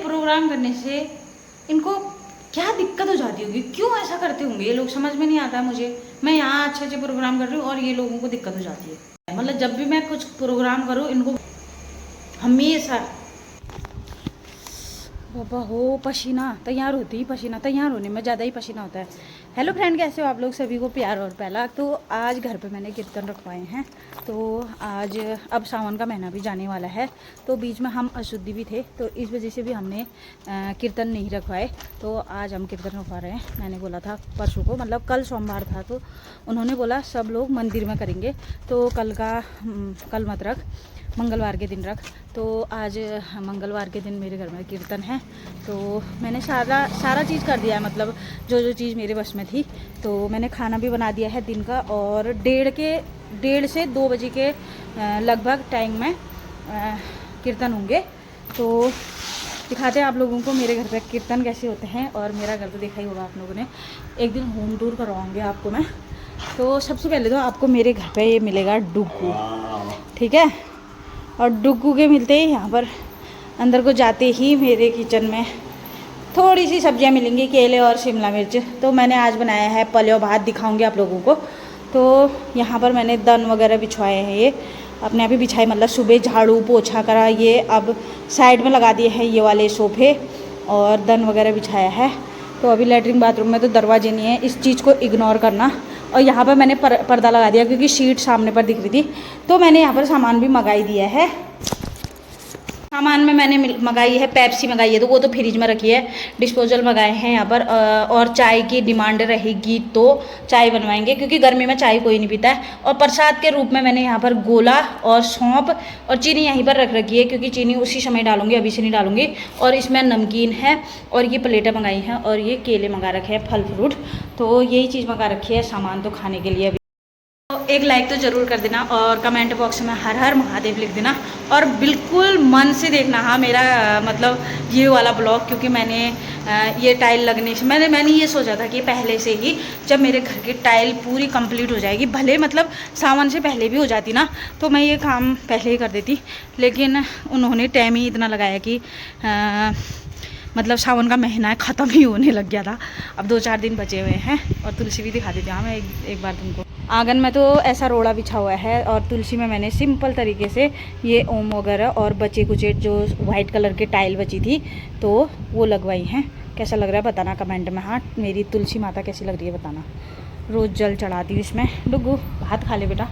Programme करने से इनको क्या दिक्कत हो जाती होगी, क्यों ऐसा करते होंगे ये लोग, समझ में नहीं आता मुझे। मैं यहाँ अच्छे अच्छे प्रोग्राम कर रही हूँ और ये लोगों को दिक्कत हो जाती है। मतलब जब भी मैं कुछ प्रोग्राम करूँ इनको हमेशा बाबा हो पसीना तैयार होती ही पसीना, तैयार होने में ज़्यादा ही पसीना होता है। हेलो फ्रेंड, कैसे हो आप लोग? सभी को प्यार और पहला तो आज घर पे मैंने कीर्तन रखवाए हैं। तो आज अब सावन का महीना भी जाने वाला है, तो बीच में हम अशुद्धि भी थे, तो इस वजह से भी हमने कीर्तन नहीं रखवाए। तो आज हम कीर्तन रखवा रहे हैं। मैंने बोला था परसों को, मतलब कल सोमवार था, तो उन्होंने बोला सब लोग मंदिर में करेंगे, तो कल मत रख, मंगलवार के दिन रख। तो आज मंगलवार के दिन मेरे घर में कीर्तन है, तो मैंने सारा चीज़ कर दिया है, मतलब जो चीज़ मेरे बस में थी। तो मैंने खाना भी बना दिया है दिन का, और 1:30 से 2 बजे के लगभग टाइम में कीर्तन होंगे। तो दिखाते हैं आप लोगों को मेरे घर पे कीर्तन कैसे होते हैं। और मेरा घर तो देखा ही होगा आप लोगों ने, एक दिन होम टूर करवाऊँगी आपको मैं। तो सबसे पहले तो आपको मेरे घर पे ये मिलेगा डुग्गू, ठीक है। और डुग्गू के मिलते ही यहाँ पर अंदर को जाते ही मेरे किचन में थोड़ी सी सब्जियाँ मिलेंगी, केले और शिमला मिर्च। तो मैंने आज बनाया है पलेव भात, दिखाऊंगी आप लोगों को। तो यहाँ पर मैंने दन वगैरह बिछवाए हैं, ये अपने आप ही बिछाए, मतलब सुबह झाड़ू पोछा करा, ये अब साइड में लगा दिए हैं ये वाले सोफे, और दन वगैरह बिछाया है। तो अभी लेटरिन बाथरूम में तो दरवाजे नहीं है, इस चीज़ को इग्नोर करना। और यहाँ पर मैंने पर्दा लगा दिया क्योंकि शीट सामने पर दिख रही थी। तो मैंने यहाँ पर सामान भी मंगाई दिया है। सामान में मैंने मंगाई है पेप्सी मंगाई है, तो वो तो फ्रिज में रखी है। डिस्पोजल मंगाए हैं यहाँ पर, और चाय की डिमांड रहेगी तो चाय बनवाएंगे, क्योंकि गर्मी में चाय कोई नहीं पीता है। और प्रसाद के रूप में मैंने यहाँ पर गोला और सौंफ और चीनी यहीं पर रख रखी है, क्योंकि चीनी उसी समय डालूंगी, अभी से नहीं डालूंगी। और इसमें नमकीन है, और ये प्लेटें मंगाई हैं, और ये केले मंगा रखे हैं, फल फ्रूट। तो यही चीज़ मंगा रखी है सामान तो खाने के लिए। एक लाइक तो ज़रूर कर देना, और कमेंट बॉक्स में हर हर महादेव लिख देना, और बिल्कुल मन से देखना हाँ मेरा मतलब ये वाला ब्लॉग। क्योंकि मैंने ये टाइल लगने से मैंने ये सोचा था कि पहले से ही जब मेरे घर की टाइल पूरी कंप्लीट हो जाएगी, भले मतलब सावन से पहले भी हो जाती ना, तो मैं ये काम पहले ही कर देती। लेकिन उन्होंने टाइम ही इतना लगाया कि मतलब सावन का महीना ख़त्म ही होने लग गया था। अब 2-4 दिन बचे हुए हैं। और तुलसी भी दिखा देती हूँ मैं एक बार तुमको। आंगन में तो ऐसा रोड़ा बिछा हुआ है, और तुलसी में मैंने सिंपल तरीके से ये ओम वगैरह और बचे कुचे जो वाइट कलर की टाइल बची थी तो वो लगवाई हैं। कैसा लग रहा है बताना कमेंट में। हाँ, मेरी तुलसी माता कैसी लग रही है बताना। रोज़ जल चढ़ाती हूँ इसमें। डुग्गू भात खा ले बेटा,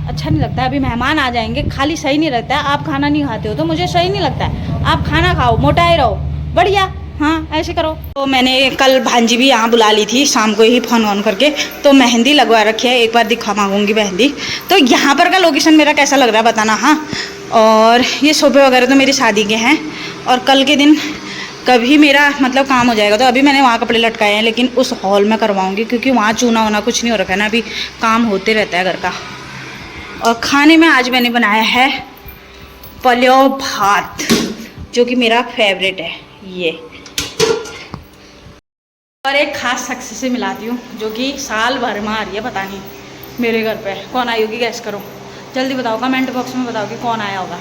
अच्छा नहीं लगता है, अभी मेहमान आ जाएंगे, खाली सही नहीं लगता है। आप खाना नहीं खाते हो तो मुझे सही नहीं लगता है। आप खाना खाओ, मोटाए रहो, बढ़िया, हाँ ऐसे करो। तो मैंने कल भांजी भी यहाँ बुला ली थी शाम को ही फ़ोन ऑन करके, तो मेहंदी लगवा रखी है, एक बार दिखा मांगूंगी मेहंदी। तो यहाँ पर का लोकेशन मेरा कैसा लग रहा है बताना। हाँ, और ये सोफे वगैरह तो मेरी शादी के हैं, और कल के दिन कभी मेरा मतलब काम हो जाएगा तो अभी मैंने वहाँ कपड़े लटकाए हैं, लेकिन उस हॉल में करवाऊँगी, क्योंकि वहाँ चूना वूना कुछ नहीं हो रखा है ना, अभी काम होते रहता है घर का। और खाने में आज मैंने बनाया है पलेव भात, जो कि मेरा फेवरेट है ये। और एक खास शख्स से मिलाती हूँ जो कि साल भर में आ रही है, पता नहीं मेरे घर पे कौन आई होगी, गैस करो जल्दी बताओ, कमेंट बॉक्स में बताओ कि कौन आया होगा।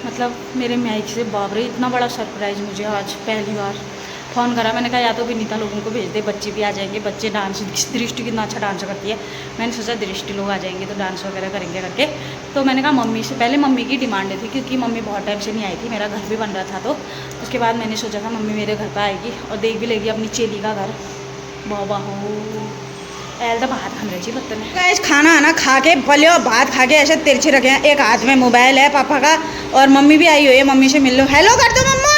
मतलब मेरे मैच से बाप रे, इतना बड़ा सरप्राइज़ मुझे आज पहली बार फ़ोन करा। मैंने कहा या तो विनीता लोगों को भेज दे, बच्चे भी आ जाएंगे, बच्चे डांस, दृष्टि कितना अच्छा डांस करती है। मैंने सोचा दृष्टि लोग आ जाएंगे तो डांस वगैरह करेंगे करके। तो मैंने कहा मम्मी से, पहले मम्मी की डिमांड थी, क्योंकि मम्मी बहुत टाइम से नहीं आई थी, मेरा घर भी बन रहा था। तो उसके बाद मैंने सोचा था मम्मी मेरे घर पर आएगी और देख भी लेगी अपनी चेली का घर। बाबा हो ऐल तो भात खाने चाहिए बर्तन है। खाना आना खा के भले और भात खा के ऐसे तिरछे रखे हैं, एक हाथ में मोबाइल है पापा का, और मम्मी भी आई हुई है, मम्मी से मिल लो, हेलो कर दो मम्मा,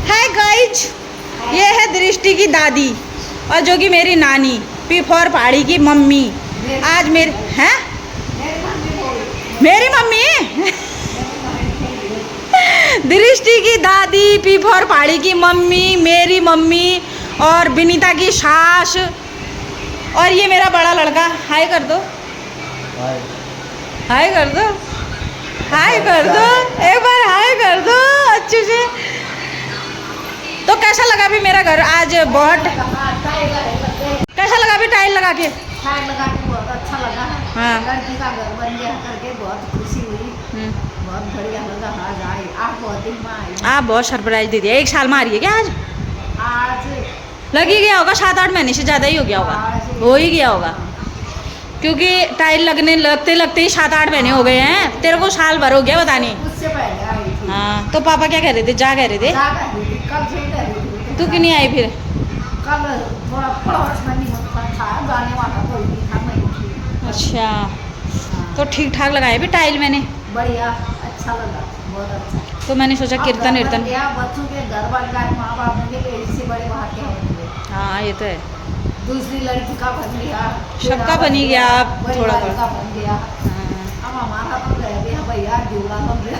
हाय गाइज। ये है दृष्टि की दादी, और जो कि मेरी नानी P4 पहाड़ी की मम्मी। आज मेरी हैं मेरी मम्मी दृष्टि की दादी, P4 पहाड़ी की मम्मी, मेरी मम्मी, और विनीता की सास, और ये मेरा बड़ा लड़का। हाय कर दो, हाय कर दो, हाय कर दो, एक बार हाय कर दो अच्छे से। तो कैसा लगा भी मेरा घर आज? बहुत कैसा लगा भी टाइल लगा के? टाइल लगा के बहुत अच्छा लगा। हाँ, लड़की का घर बन गया करके बहुत खुशी हुई। बहुत बढ़िया लगा। आज आई, आप बहुत दिन में आई। आप बहुत सरप्राइज दे दिया। 1 साल में आ रही है क्या आज? आज लग ही गया होगा, 7-8 महीने से ज़्यादा ही हो गया होगा, हो ही गया होगा, क्योंकि टाइल लगने लगते लगते ही 7-8 महीने हो गए हैं। तेरे को साल भर हो गया, बता नहीं। उससे पहले आई थी। हाँ, तो पापा क्या कह रहे थे? जा कह रहे थे। जा कह रही थी, कल से कह रही थी। तू क्यों नहीं आई फिर? कल थोड़ा पड़ोस में निमंत्रण था, जाने वाला कोई नहीं था, मैं ही थी। अच्छा, हाँ। तो ठीक ठाक लगाए भी टाइल मैंने। बढ़िया, अच्छा लगा, बहुत अच्छा। तो मैंने सोचा कीर्तन वीर्तन। बच्चों के घर बन गए, माँ बाप के लिए इससे बड़े बात क्या होंगे। हाँ ये तो है, दूसरी लड़की का बन गया, सबका बन ही गया, अब थोड़ा थोड़ा का बन गया। हाँ। अब हमारा तो रह गया भैया, जोड़ा बन गया।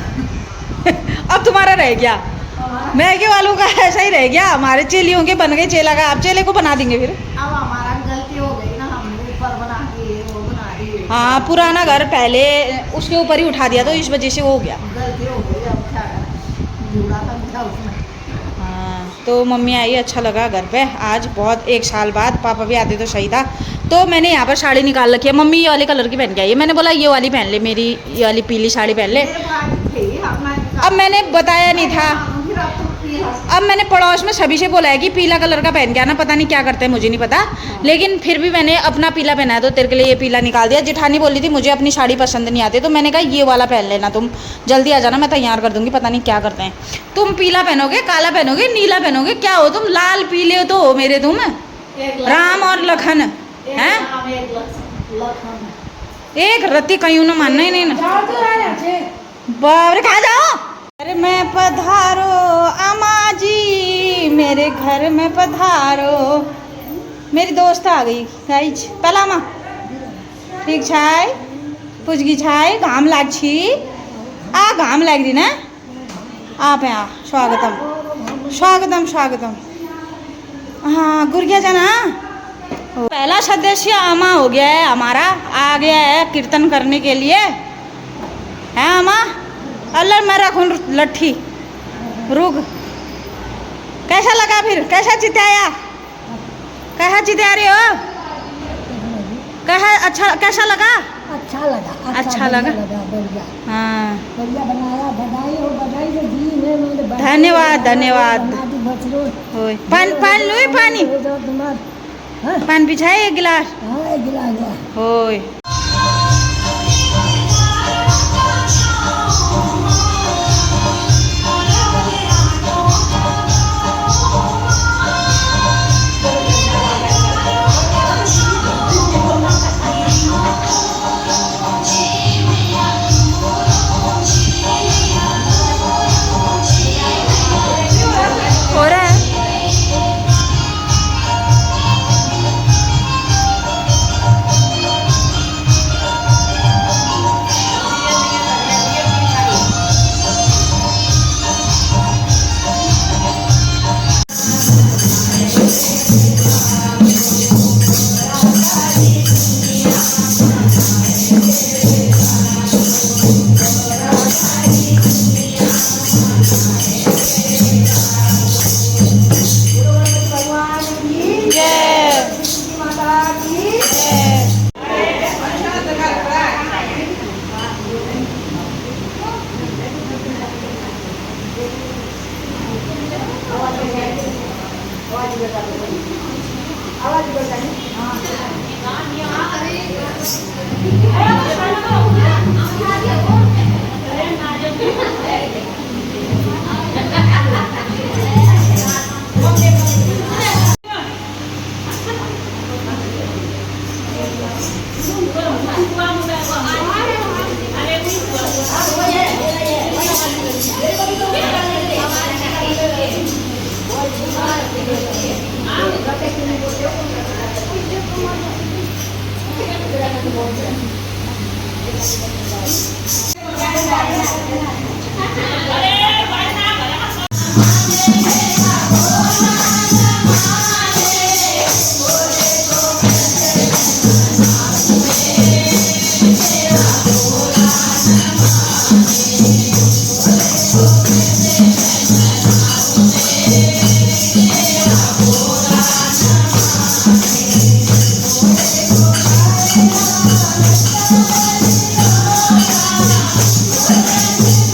अब तुम्हारा रह गया, हमारा मैके वालों का ऐसा ही रह गया। हमारे चेलियों के बन गए, चेला का आप चेले को बना देंगे फिर। अब हमारा गलती हो गई ना, हमने ऊपर बना दिए, वो बना दिए। हाँ, पुराना घर पहले उसके ऊपर ही उठा दिया, तो इस वजह से वो हो गया। गलती हो गई, अब क्या करें, जोड़ा बन गया उसमें। हाँ, तो मम्मी आई, अच्छा लगा घर पे आज बहुत, 1 साल बाद। पापा भी आते तो सही था। तो मैंने यहाँ पर साड़ी निकाल रखी है। मम्मी ये वाले कलर की पहन के आई है। मैंने बोला ये वाली पहन ले, मेरी ये वाली पीली साड़ी पहन ले। मेरे पास थी, अब मैंने बताया नहीं था, फिर अब तो पीला। अब मैंने पड़ोस में सभी से बोला है कि पीला कलर का पहन के आना। पता नहीं क्या करते हैं, मुझे नहीं पता, लेकिन फिर भी मैंने अपना पीला पहना है, तो तेरे के लिए ये पीला निकाल दिया। जेठानी बोली थी मुझे अपनी साड़ी पसंद नहीं आती, तो मैंने कहा ये वाला पहन लेना, तुम जल्दी आ जाना, मैं तैयार कर दूंगी। पता नहीं क्या करते हैं। तुम पीला पहनोगे, काला पहनोगे, नीला पहनोगे, क्या हो तुम? लाल पीले तो हो मेरे तुम, राम और लखन हैं। एक रत्ती कहीं ना मानना ही नहीं ना। बाबरे खा जाओ। घर में पधारो अम्मा जी, मेरे घर में पधारो। मेरी दोस्त आ गई गाइज, पहला माँ ठीक छाय पुजगी छाय, घाम लाग छी आ, घाम लाग रही ना आप यहाँ। स्वागतम स्वागतम स्वागतम। हाँ, गुरगिया जाना। पहला सदस्य अम्मा हो गया है हमारा, आ गया है कीर्तन करने के लिए, है अम्मा? अल्लाह मैं रखूँ लट्ठी, रुक। कैसा लगा फिर? कैसा चिताया? कैसा चिता रहे हो? कैसा? अच्छा, कैसा लगा? अच्छा लगा, अच्छा लगा। बढ़िया, हाँ, बढ़िया बनाया। बधाई हो, बधाई हो जी। मैं धन्यवाद धन्यवाद। होय, पान लो पानी, पान पिछाए 1 गिलास। हाँ, एक गिलास होय। हो रहा है। Thank you.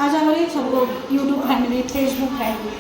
आज हमारे सब लोग यूट्यूब फैमिली, फेसबुक फैमिली।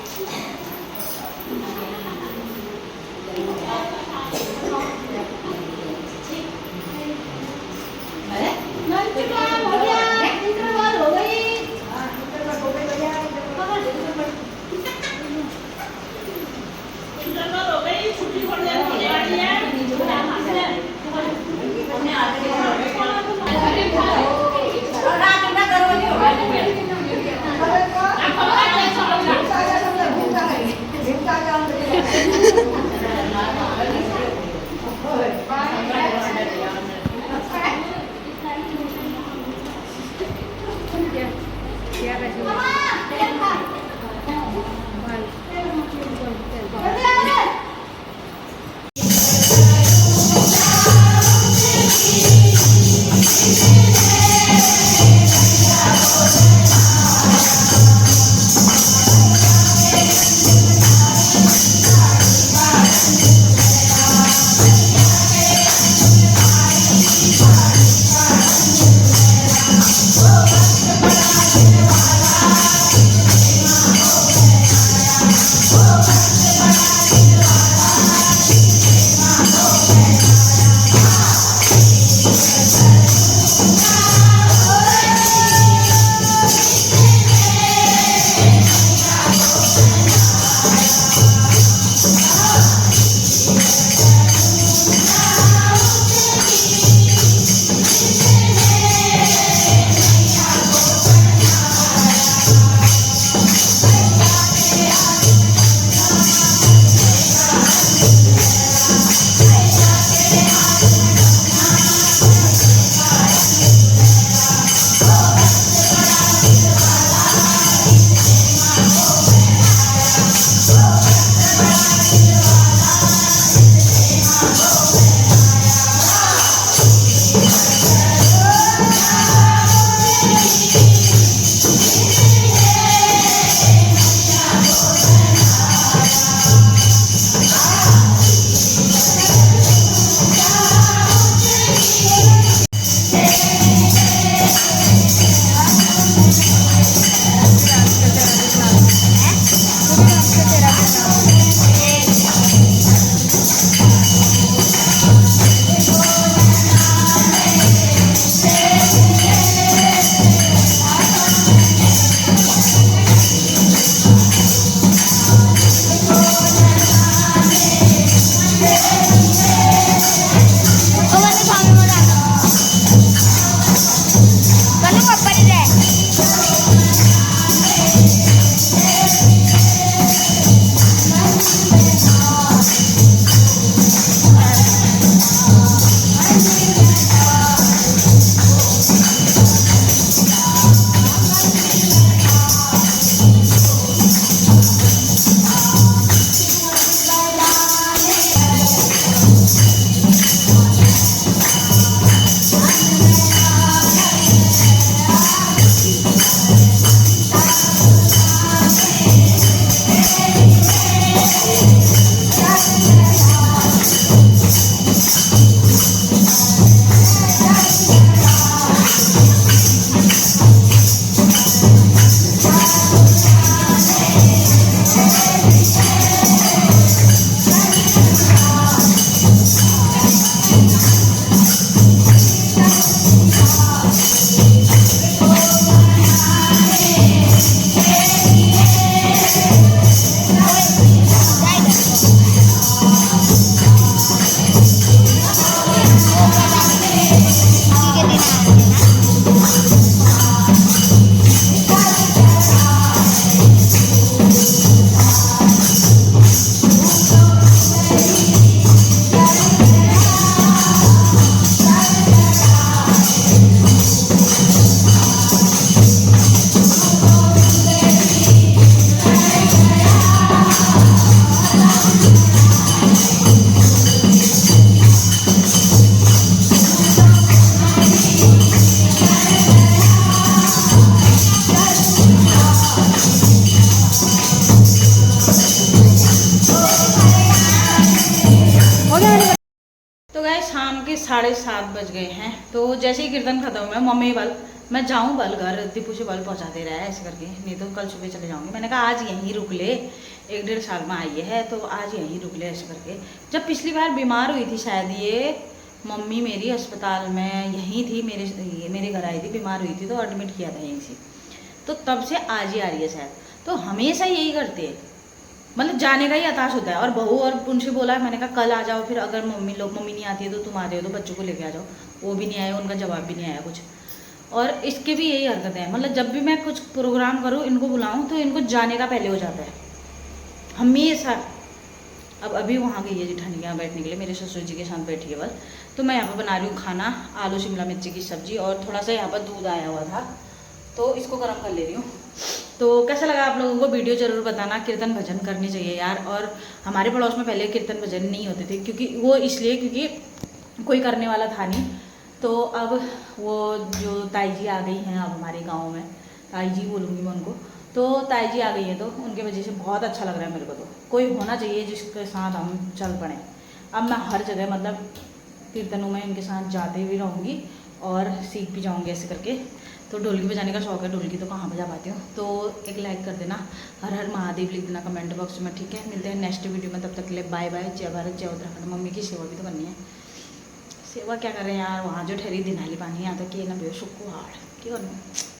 तो गए शाम के 7:30 बज गए हैं। तो जैसे ही कीर्तन खत्म हुआ मम्मी बल मैं जाऊँ बल घर दीपू से बल पहुँचा दे रहा है ऐसे करके, नहीं तो कल सुबह चले जाऊँगी। मैंने कहा आज यहीं रुक ले, 1-1.5 साल में आई है तो आज यहीं रुक ले ऐसे करके। जब पिछली बार बीमार हुई थी शायद ये मम्मी मेरी अस्पताल में यहीं थी, मेरे घर आई थी, बीमार हुई थी तो एडमिट किया था यहीं से, तो तब से आज ही आ रही है शायद। तो हमेशा यही करते हैं, मतलब जाने का ही हताश होता है। और बहू और उनसे बोला मैंने कहा कल आ जाओ, फिर अगर मम्मी नहीं आती है तो तुम आ जाओ, तो बच्चों को लेके आ जाओ। वो भी नहीं आए, उनका जवाब भी नहीं आया कुछ। और इसके भी यही हरकत है, मतलब जब भी मैं कुछ प्रोग्राम करूँ इनको बुलाऊँ तो इनको जाने का पहले हो जाता है हमेशा। अब अभी वहाँ गई है जेठानी यहाँ बैठने के लिए, मेरे ससुर जी के साथ बैठी है बस। तो मैं यहाँ पर बना रही हूँ खाना, आलू शिमला मिर्ची की सब्जी, और थोड़ा सा यहाँ पर दूध आया हुआ था तो इसको गर्म कर ले रही हूँ। तो कैसा लगा आप लोगों को वीडियो ज़रूर बताना। कीर्तन भजन करनी चाहिए यार। और हमारे पड़ोस में पहले कीर्तन भजन नहीं होते थे, क्योंकि वो इसलिए क्योंकि कोई करने वाला था नहीं। तो अब वो जो ताई जी आ गई हैं अब हमारे गांव में, ताई जी बोलूँगी मैं उनको, तो ताई जी आ गई है तो उनके वजह से बहुत अच्छा लग रहा है मेरे को। तो कोई होना चाहिए जिसके साथ हम चल पड़ें। अब मैं हर जगह मतलब कीर्तनों में इनके साथ जाते भी रहूँगी और सीख भी जाऊँगी ऐसे करके। तो ढोलकी बजाने का शौक है, ढोलकी तो कहाँ बजा पाती हूँ। तो एक लाइक कर देना, हर हर महादेव लिख देना कमेंट बॉक्स में, ठीक है। मिलते हैं नेक्स्ट वीडियो में, तब तक के लिए बाय बाय। जय भारत जय उत्तराखंड। मम्मी की सेवा भी तो करनी है, सेवा क्या करें यार, वहाँ जो ठहरी दिनाली पानी आता कि ना बेशुक्र हाड़ क्यों।